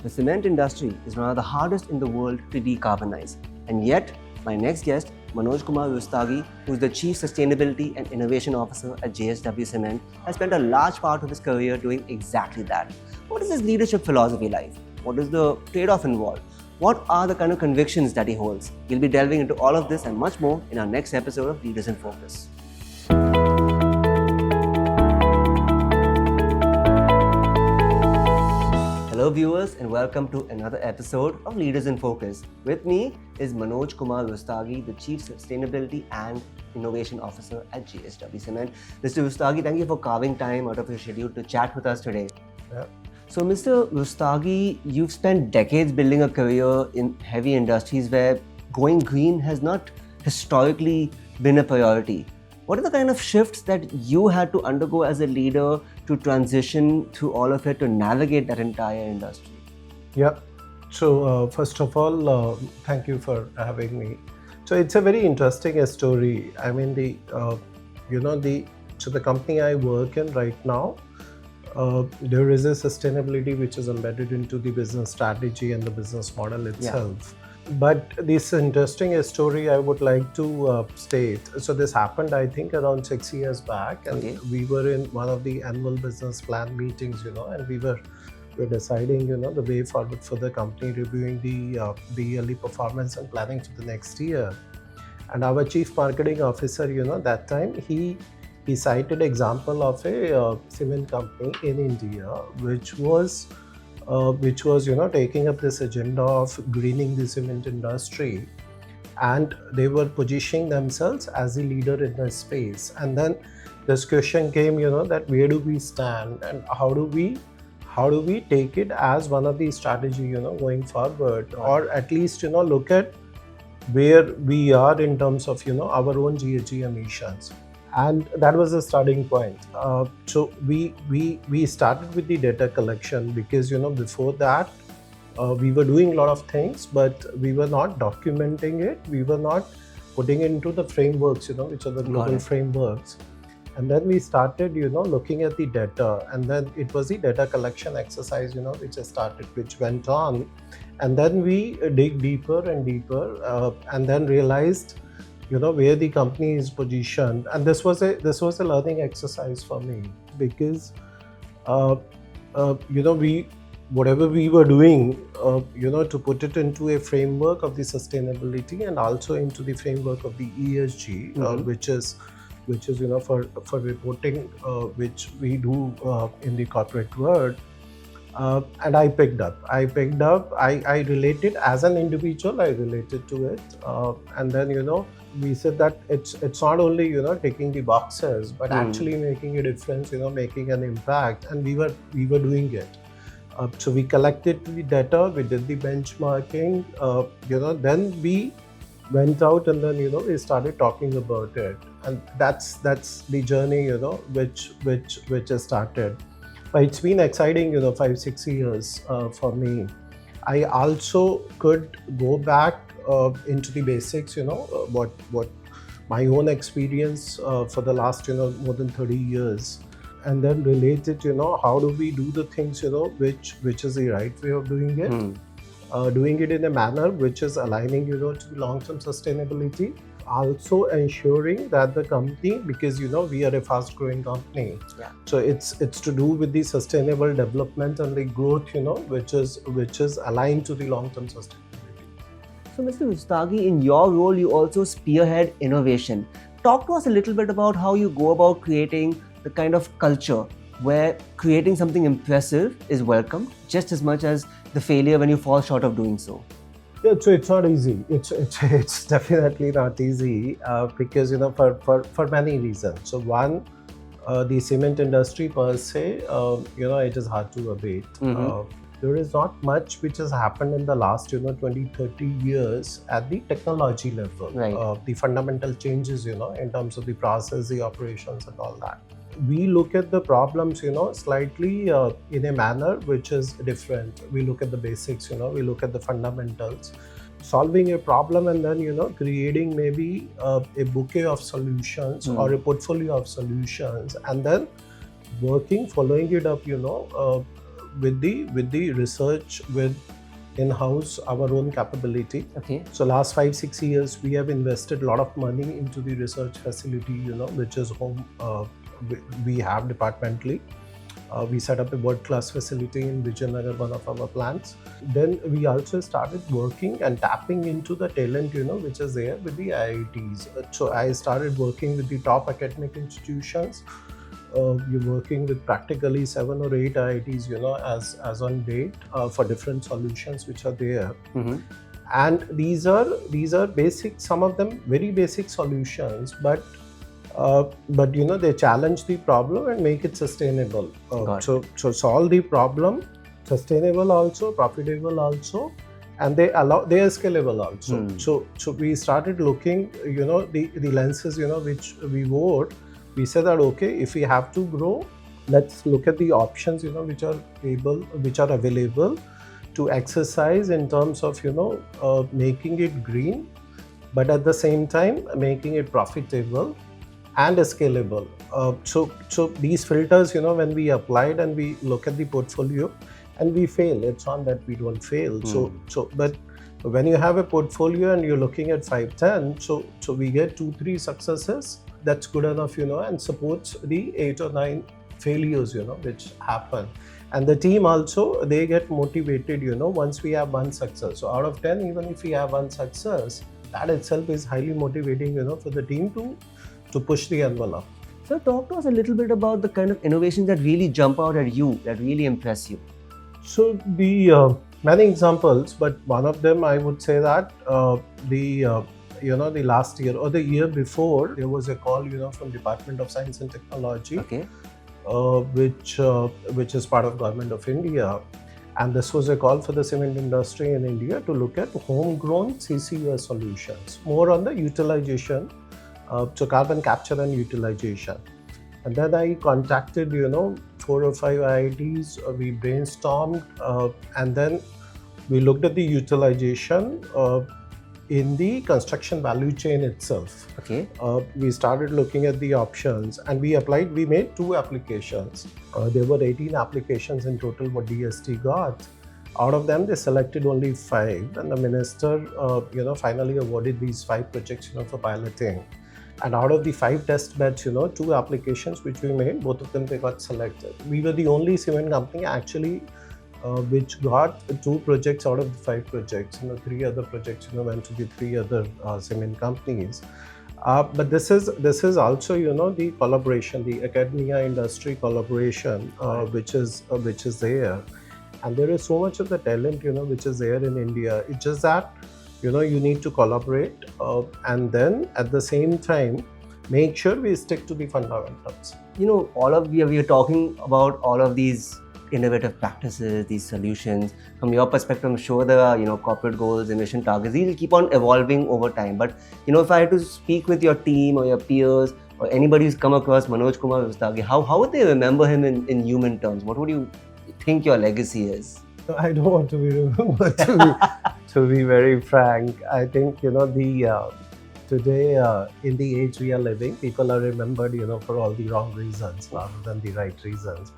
The cement industry is one of the hardest in the world to decarbonize. And yet, my next guest, Manoj Kumar Rustagi, who is the Chief Sustainability and Innovation Officer at JSW Cement, has spent a large part of his career doing exactly that. What is his leadership philosophy like? What is the trade-off involved? What are the kind of convictions that he holds? We'll be delving into all of this and much more in our next episode of Leaders in Focus. Hello viewers and welcome to another episode of Leaders in Focus. With me is Manoj Kumar Rustagi, the Chief Sustainability and Innovation Officer at JSW Cement. Mr. Rustagi, thank you for carving time out of your schedule to chat with us today. Yeah. So Mr. Rustagi, you've spent decades building a career in heavy industries where going green has not historically been a priority. What are the kind of shifts that you had to undergo as a leader to transition through all of it to navigate that entire industry? Yeah. So first of all, thank you for having me. So it's a very interesting story. I mean, the company I work in right now, there is a sustainability which is embedded into the business strategy and the business model itself. Yeah. But this interesting story I would like to state. So this happened, I think, around 6 years back, and we were in one of the annual business plan meetings, and we were deciding, the way forward for the company, reviewing the yearly performance and planning for the next year. And our chief marketing officer, that time he cited example of a cement company in India, which was taking up this agenda of greening the cement industry, and they were positioning themselves as a leader in the space. And then this question came, that where do we stand and how do we take it as one of the strategy, going forward, or at least, look at where we are in terms of, our own GHG emissions. And that was the starting point. So we started with the data collection because, before that, we were doing a lot of things, but we were not documenting it. We were not putting it into the frameworks, which are the global frameworks. And then we started, looking at the data. And then it was the data collection exercise, which went on. And then we dig deeper and deeper, and then realized, where the company is positioned. And this was a learning exercise for me because, whatever we were doing, to put it into a framework of the sustainability and also into the framework of the ESG, which is for reporting, which we do in the corporate world. And I picked up. I related as an individual. I related to it, and then we said that it's not only ticking the boxes, but actually making a difference. Making an impact, and we were doing it. So we collected the data. We did the benchmarking. Then we went out and then we started talking about it, and that's the journey which has started. But it's been exciting, 5-6 years for me. I also could go back into the basics, what my own experience for the last, more than 30 years, and then relate it, how do we do the things, which is the right way of doing it, doing it in a manner which is aligning, to the long-term sustainability. Also ensuring that the company, because we are a fast-growing company, so it's to do with the sustainable development and the growth, which is aligned to the long-term sustainability. So, Mr. Rustagi, in your role, you also spearhead innovation. Talk to us a little bit about how you go about creating the kind of culture where creating something impressive is welcomed just as much as the failure when you fall short of doing so. Yeah, so it's not easy. It's definitely not easy because for many reasons. So one, the cement industry per se, it is hard to abate. There is not much which has happened in the last 20-30 years at the technology level. Right. The fundamental changes in terms of the process, the operations, and all that. We look at the problems slightly in a manner which is different. We look at the basics, we look at the fundamentals, solving a problem, and then creating maybe a bouquet of solutions or a portfolio of solutions, and then following it up with the research, with in-house our own capability. Okay. So last 5-6 years we have invested a lot of money into the research facility, which is home we have departmentally. We set up a world-class facility in Vijayanagar, one of our plants. Then we also started working and tapping into the talent, which is there with the IITs. So I started working with the top academic institutions. You're working with practically 7 or 8 IITs, as on date, for different solutions which are there. Mm-hmm. And these are basic, some of them very basic solutions, but they challenge the problem and make it sustainable. So solve the problem, sustainable also, profitable also, and they are scalable also. So we started looking, the lenses, which we wore. We said that, okay, if we have to grow, let's look at the options, which are available to exercise in terms of, making it green, but at the same time making it profitable and scalable. So these filters, when we applied and we look at the portfolio and we fail, it's not that we don't fail. But when you have a portfolio and you're looking at 5-10, so we get 2-3 successes, that's good enough, and supports the 8 or 9 failures, which happen. And the team also, they get motivated, once we have one success. So out of 10, even if we have one success, that itself is highly motivating, for the team to push the envelope. So talk to us a little bit about the kind of innovations that really jump out at you, that really impress you. So the many examples, but one of them I would say that the last year or the year before, there was a call, from Department of Science and Technology, okay, which is part of Government of India. And this was a call for the cement industry in India to look at homegrown CCUS solutions, more on the utilization, so carbon capture and utilization. And then I contacted, 4 or 5 IITs, we brainstormed, and then we looked at the utilization in the construction value chain itself. Okay. We started looking at the options and we made 2 applications. There were 18 applications in total what DST got. Out of them, they selected only 5, and the minister, finally awarded these 5 projects, for piloting. And out of the 5 test beds, 2 applications which we made, both of them, they got selected. We were the only cement company actually which got 2 projects out of the 5 projects. 3 other projects, went to the 3 other cement companies. But this is also, the collaboration, the academia industry collaboration, which is there. And there is so much of the talent, which is there in India. It's just that, you need to collaborate, and then at the same time, make sure we stick to the fundamentals. We are talking about all of these innovative practices, these solutions. From your perspective, I'm sure the corporate goals, emission targets, these will keep on evolving over time. But if I had to speak with your team or your peers or anybody who's come across Manoj Kumar Rustagi, how would they remember him in human terms? What would you think your legacy is? I don't want to be remembered, to be very frank. I think today in the age we are living, people are remembered for all the wrong reasons rather than the right reasons.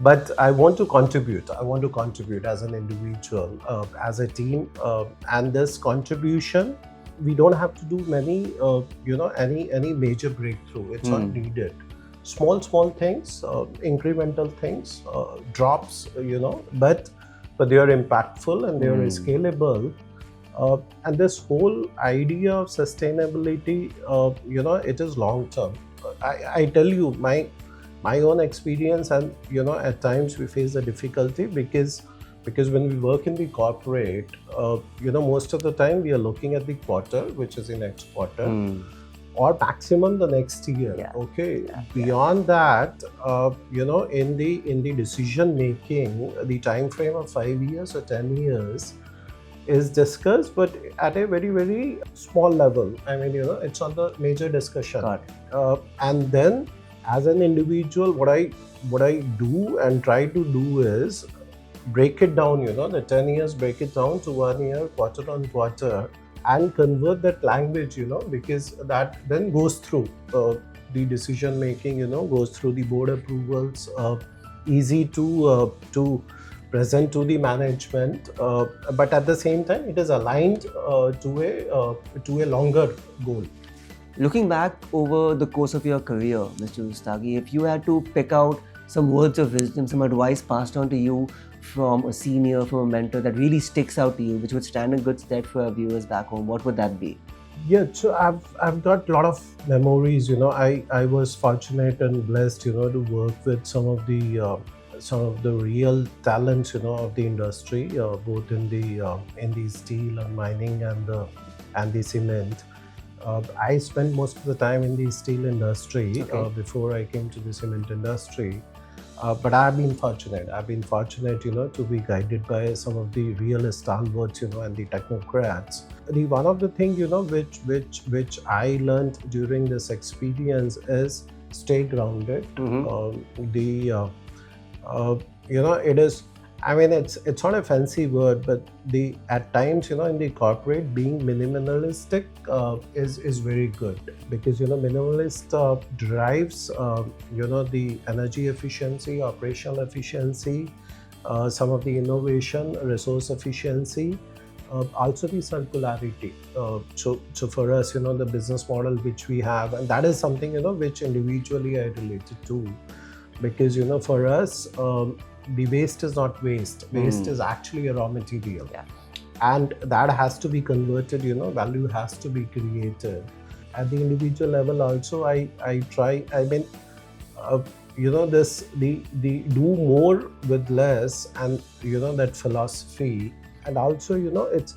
But I want to contribute. I want to contribute as an individual, as a team, and this contribution, we don't have to do many, any major breakthrough. It's not needed. Small things, incremental things, drops, but they are impactful and they are scalable. And this whole idea of sustainability, it is long term. I tell you, my own experience, and at times we face the difficulty because when we work in the corporate, most of the time we are looking at the quarter, which is the next quarter, or maximum the next year. Yeah. Okay. Beyond that, in the decision making, the time frame of 5 years or 10 years is discussed, but at a very, very small level. I mean, it's not the major discussion. And then, as an individual, what I do and try to do is break it down, the 10 years, break it down to 1 year, quarter on quarter, and convert that language, because that then goes through the decision making, goes through the board approvals, easy to present to the management, but at the same time it is aligned to a longer goal. Looking back over the course of your career, Mr. Rustagi, if you had to pick out some words of wisdom, some advice passed on to you from a senior, from a mentor that really sticks out to you, which would stand in good stead for our viewers back home, what would that be? Yeah, so I've got a lot of memories. I was fortunate and blessed, to work with some of the real talents, of the industry, both in the steel and mining and the cement. I spent most of the time in the steel industry before I came to the cement industry. But I've been fortunate. To be guided by some of the real stalwarts, and the technocrats. The one of the things, which I learned during this experience is stay grounded. It is. I mean, it's not a fancy word, but at times, in the corporate, being minimalistic is very good, because minimalist drives the energy efficiency, operational efficiency, some of the innovation, resource efficiency, also the circularity. So for us, the business model which we have, and that is something which individually I related to, because for us. The waste is not waste. Waste is actually a raw material. Yeah. And that has to be converted, value has to be created. At the individual level also, I try, the do more with less, and, that philosophy. And also, it's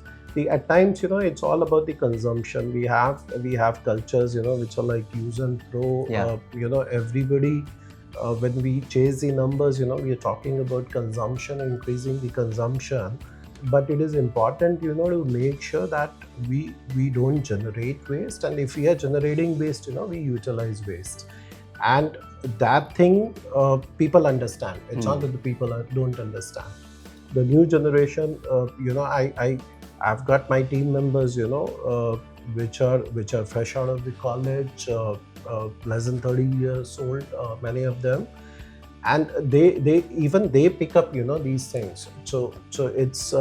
at times, it's all about the consumption. We have cultures, which are like use and throw. Everybody. When we chase the numbers, we are talking about consumption, increasing the consumption. But it is important, to make sure that we don't generate waste. And if we are generating waste, we utilize waste. And that thing, people understand. It's not that the people don't understand. The new generation, I've got my team members, which are fresh out of the college, less than 30 years old, many of them, and they pick up these things. So it's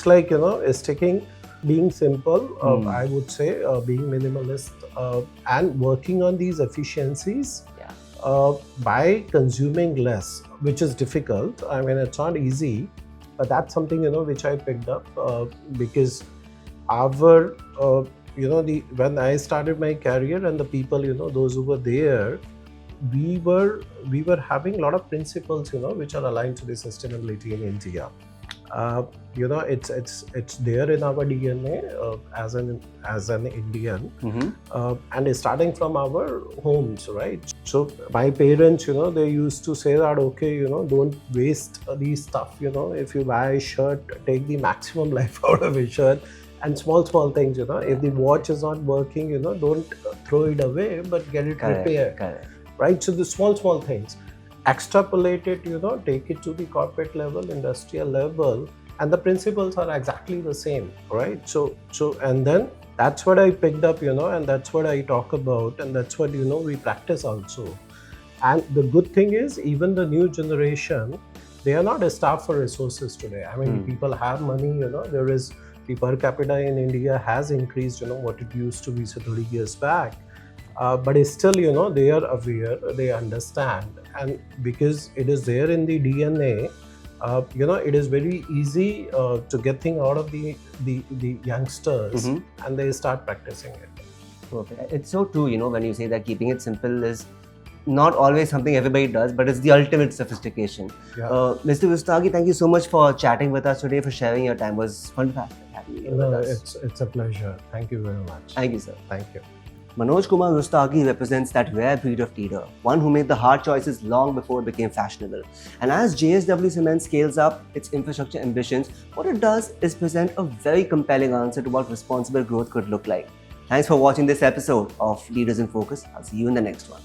like sticking, being simple, I would say, being minimalist, and working on these efficiencies by consuming less, which is difficult. I mean, it's not easy, but that's something which I picked up, because our when I started my career, and the people, those who were there, we were having a lot of principles, which are aligned to the sustainability in India. It's there in our DNA as an Indian, and starting from our homes, right? So my parents, they used to say that, okay, don't waste these stuff. If you buy a shirt, take the maximum life out of a shirt. And small things, if the watch is not working, don't throw it away, but get it repaired. Correct. Right? So the small things, extrapolate it, take it to the corporate level, industrial level, and the principles are exactly the same, right? So and then that's what I picked up, and that's what I talk about, and that's what, we practice also. And the good thing is, even the new generation, they are not starved for resources today. I mean, people have money, there is. The per capita in India has increased, what it used to be 30 years back. But it's still, they are aware, they understand. And because it is there in the DNA, it is very easy to get things out of the youngsters, and they start practicing it. Perfect. It's so true, when you say that keeping it simple is not always something everybody does, but it's the ultimate sophistication. Yeah. Mr. Rustagi, thank you so much for chatting with us today, for sharing your time. It was fantastic having you with us. It's a pleasure. Thank you very much. Thank you, sir. Thank you. Manoj Kumar Rustagi represents that rare breed of leader, one who made the hard choices long before it became fashionable. And as JSW Cement scales up its infrastructure ambitions, what it does is present a very compelling answer to what responsible growth could look like. Thanks for watching this episode of Leaders in Focus. I'll see you in the next one.